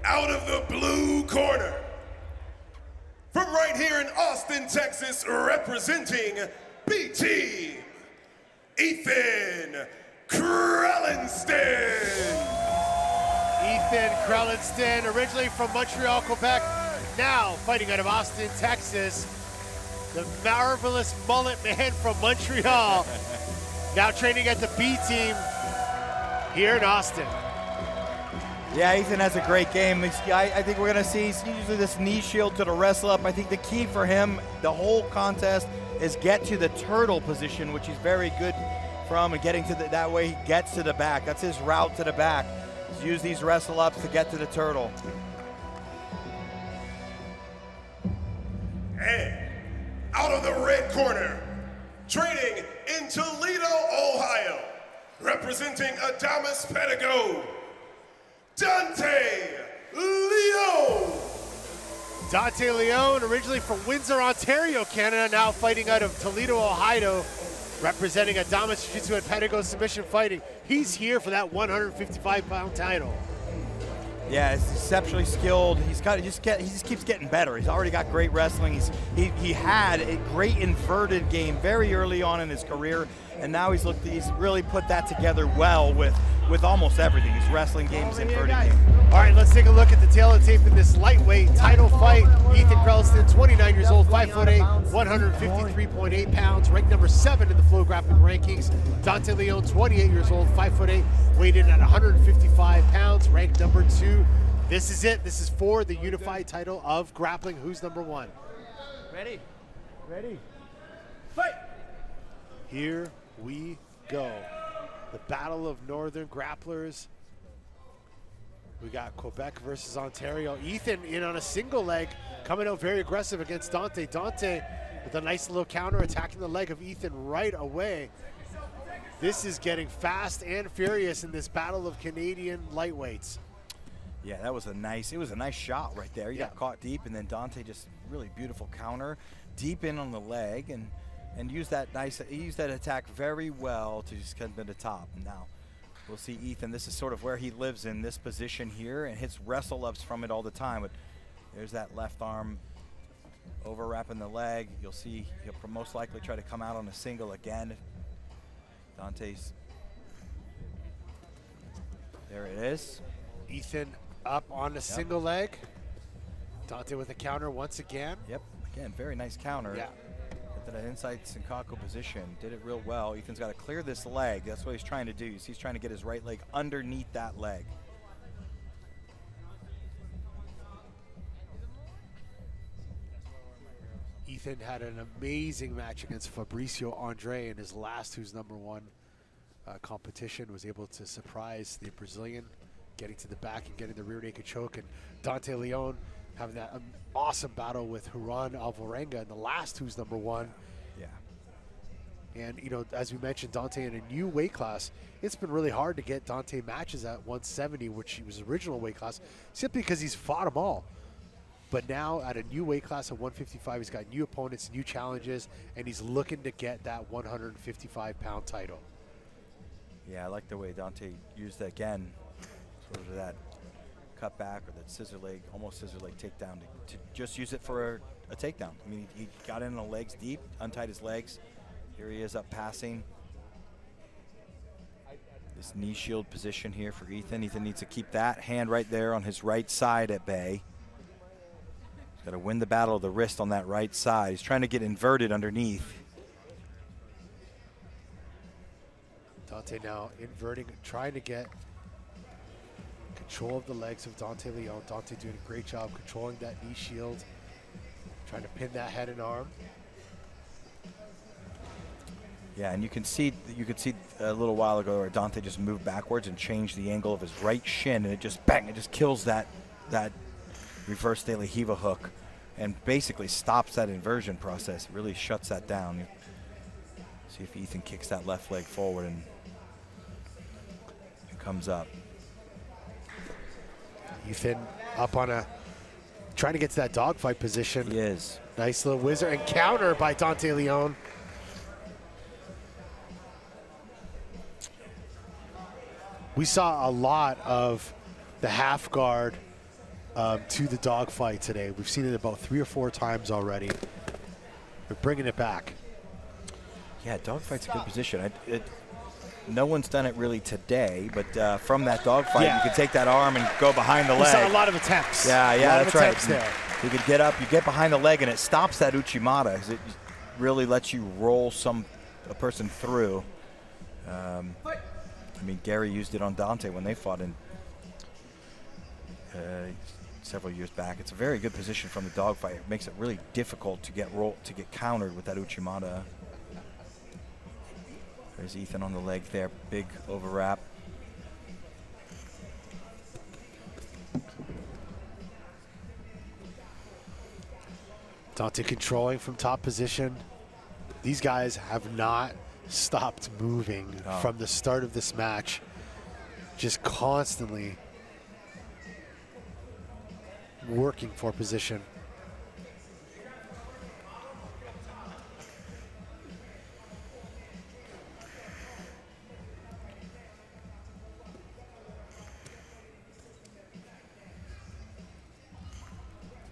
out of the blue corner, from right here in Austin, Texas, representing B-Team, Ethan Crelinsten. Ethan Crelinsten, originally from Montreal, Quebec, now fighting out of Austin, Texas. The marvelous mullet man from Montreal, now training at the B-Team here in Austin. Yeah, Ethan has a great game. I think we're going to see usually this knee shield to the wrestle up. I think the key for him, the whole contest, is get to the turtle position, which he's very good from, and getting to that way he gets to the back. That's his route to the back. He's use these wrestle ups to get to the turtle. And out of the red corner, training in Toledo, Ohio, representing Adamas Pedigo, Dante Leone. Dante Leone, originally from Windsor, Ontario, Canada, now fighting out of Toledo, Ohio, representing Adamas Jiu-Jitsu and Pedigo Submission Fighting. He's here for that 155-pound title. Yeah, he's exceptionally skilled. He just keeps getting better. He's already got great wrestling. He had a great inverted game very early on in his career, and now he's really put that together well with almost everything. His wrestling game, his inverted game. All right, let's take a look at the tail of the tape in this lightweight title fight. Ethan Crelinsten, 29 years old, 5'8", 153.8 pounds, ranked number 7 in the FloGrappling rankings. Dante Leone, 28 years old, 5'8", weighed in at 155 pounds, ranked number 2. This is it. This is for the unified title of grappling. Who's number 1? Ready? Ready. Fight! Here we go. The battle of northern grapplers. We got Quebec versus Ontario. Ethan in on a single leg, coming out very aggressive against Dante. Dante with a nice little counter, attacking the leg of Ethan right away. This is getting fast and furious in this battle of Canadian lightweights. Yeah, it was a nice shot right there. He got caught deep, and then Dante just really beautiful counter, deep in on the leg, and used that attack very well to just come to the top. Now we'll see Ethan. This is sort of where he lives in this position here, and hits wrestle ups from it all the time. But there's that left arm overwrapping the leg. You'll see he'll most likely try to come out on a single again. Dante's, there it is. Ethan up on a single leg. Dante with a counter once again. Yep, again, very nice counter. Yeah. Got that inside Senkaku position, did it real well. Ethan's got to clear this leg. That's what he's trying to do. He's trying to get his right leg underneath that leg. Ethan had an amazing match against Fabricio Andre in his last Who's Number 1 competition. Was able to surprise the Brazilian, getting to the back and getting the rear naked choke. And Dante Leone having that awesome battle with Huron Alvarenga in the last Who's Number 1. Yeah. And, you know, as we mentioned, Dante in a new weight class, it's been really hard to get Dante matches at 170, which he was original weight class, simply because he's fought them all. But now at a new weight class of 155, he's got new opponents, new challenges, and he's looking to get that 155-pound title. Yeah, I like the way Dante used that again, sort of that cut back or that scissor leg, almost scissor leg takedown to just use it for a takedown. I mean, he got in the legs deep, untied his legs. Here he is up passing. This knee shield position here for Ethan. Ethan needs to keep that hand right there on his right side at bay. He's got to win the battle of the wrist on that right side. He's trying to get inverted underneath. Dante now inverting, trying to get control of the legs of Dante Leone. Dante doing a great job controlling that knee shield, trying to pin that head and arm. Yeah, and you could see a little while ago where Dante just moved backwards and changed the angle of his right shin, and it just bang, it just kills that reverse De La Riva hook, and basically stops that inversion process. It really shuts that down. See if Ethan kicks that left leg forward and comes up. Ethan up on a, trying to get to that dogfight position. He is. Nice little whizzer and counter by Dante Leone. We saw a lot of the half guard to the dogfight today. We've seen it about 3 or 4 times already. We're bringing it back. Yeah, dogfight's a good position. No one's done it really today, but from that dogfight, you can take that arm and go behind the leg. We saw a lot of attempts. Yeah, that's right. There. You could get up, you get behind the leg, and it stops that Uchimata, because it really lets you roll a person through. I mean, Gary used it on Dante when they fought in several years back. It's a very good position from the dogfight. It makes it really difficult to get countered with that Uchimata. There's Ethan on the leg there, big overwrap. Dante controlling from top position. These guys have not stopped moving from the start of this match. Just constantly working for position.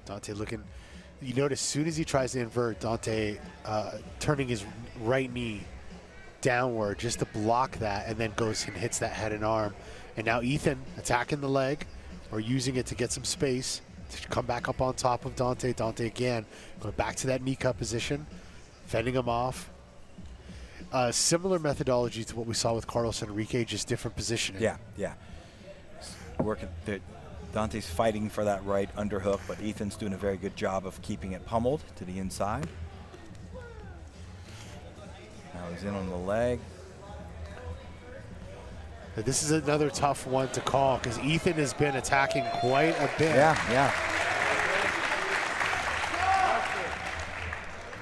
Dante looking, you notice as soon as he tries to invert, Dante turning his right knee downward just to block that, and then goes and hits that head and arm. And now Ethan attacking the leg or using it to get some space to come back up on top of Dante. Dante again going back to that knee cut position, fending him off. Similar methodology to what we saw with Carlos Enrique, just different positioning. Yeah. Working. Dante's fighting for that right underhook, but Ethan's doing a very good job of keeping it pummeled to the inside. Now he's in on the leg. This is another tough one to call because Ethan has been attacking quite a bit. Yeah.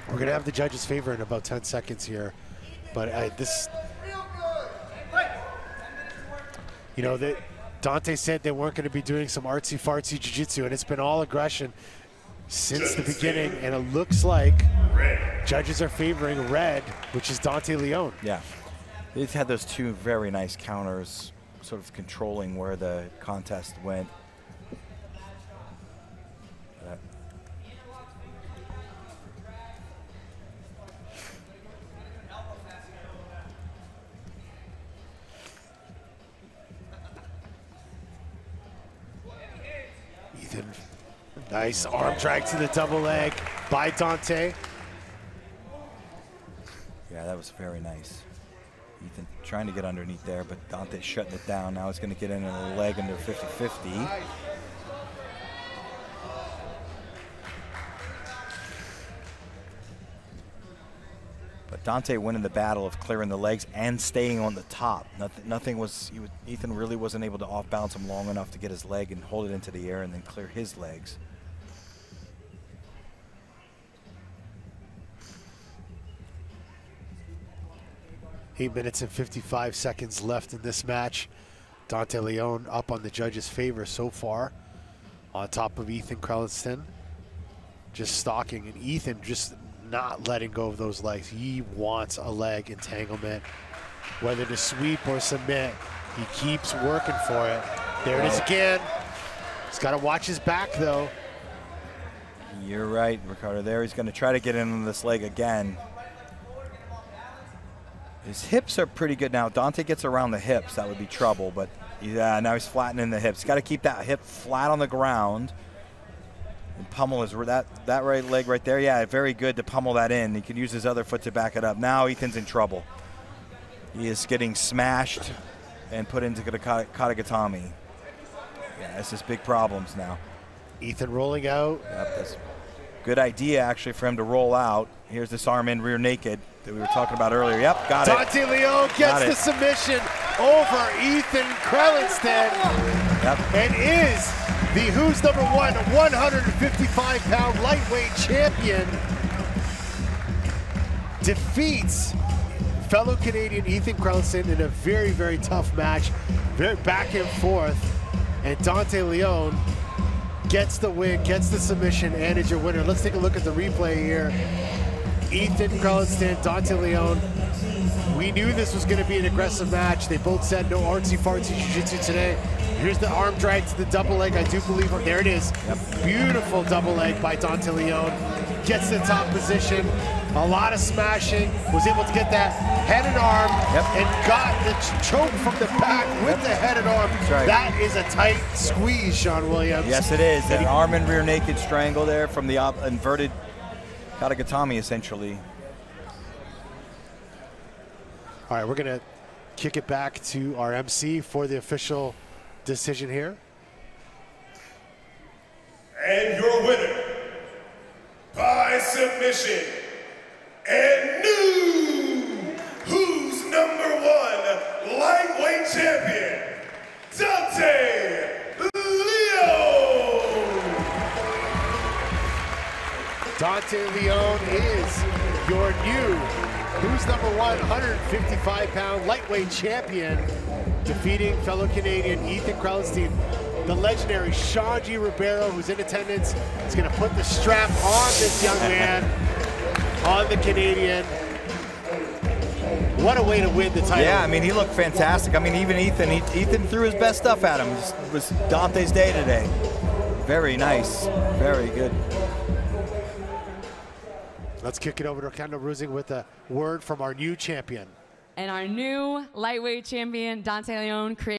We're going to have the judges' favor in about 10 seconds here. But Dante said they weren't going to be doing some artsy-fartsy jiu-jitsu, and it's been all aggression since the beginning, and it looks like judges are favoring red, which is Dante Leon. Yeah. He's had those 2 very nice counters, sort of controlling where the contest went. Ethan, nice arm drag to the double leg by Dante. Yeah, that was very nice. Ethan trying to get underneath there, but Dante shutting it down. Now he's going to get in a leg under 50-50. But Dante winning the battle of clearing the legs and staying on the top. Ethan really wasn't able to off-balance him long enough to get his leg and hold it into the air and then clear his legs. 8 minutes and 55 seconds left in this match. Dante Leon up on the judges' favor so far, on top of Ethan Crelinsten. Just stalking, and Ethan just not letting go of those legs. He wants a leg entanglement, whether to sweep or submit. He keeps working for it. There it is again. He's got to watch his back, though. You're right, Ricardo. There he's going to try to get in on this leg again. His hips are pretty good now. Dante gets around the hips, that would be trouble, but yeah, now he's flattening the hips. Got to keep that hip flat on the ground and pummel that right leg right there. Yeah, very good to pummel that in. He can use his other foot to back it up. Now Ethan's in trouble. He is getting smashed and put into the Katagatami. Yeah, this is big problems now. Ethan rolling out. Yep, that's a good idea actually for him to roll out. Here's this arm in rear naked that we were talking about earlier. Yep, got it. Dante Leon gets the submission over Ethan Crelinsten. Yep. And is the Who's Number 1 155-pound lightweight champion. Defeats fellow Canadian Ethan Crelinsten in a very, very tough match. Very back and forth. And Dante Leon gets the win, gets the submission, and is your winner. Let's take a look at the replay here. Ethan Crelinsten, Dante Leon. We knew this was going to be an aggressive match. They both said no artsy-fartsy jiu-jitsu today. Here's the arm drag to the double leg. I do believe, there it is. Yep. Beautiful double leg by Dante Leon. Gets the top position. A lot of smashing. Was able to get that head and arm, and got the choke from the back with the head and arm. That's right. That is a tight squeeze, Sean Williams. Yes, it is. An arm and rear naked strangle there from the inverted Katagatami, essentially. All right, we're going to kick it back to our MC for the official decision here. And your winner, by submission, and new, who's #1 lightweight champion, Dante Leon. Dante Leon is your new who's #1 155-pound lightweight champion, defeating fellow Canadian Ethan Crelinsten. The legendary Sean G. Ribeiro, who's in attendance, is going to put the strap on this young man, on the Canadian. What a way to win the title. Yeah, I mean, he looked fantastic. I mean, even Ethan threw his best stuff at him. It was Dante's day today. Very nice. Very good. Let's kick it over to Kendall Rusing with a word from our new champion. And our new lightweight champion, Dante Leon.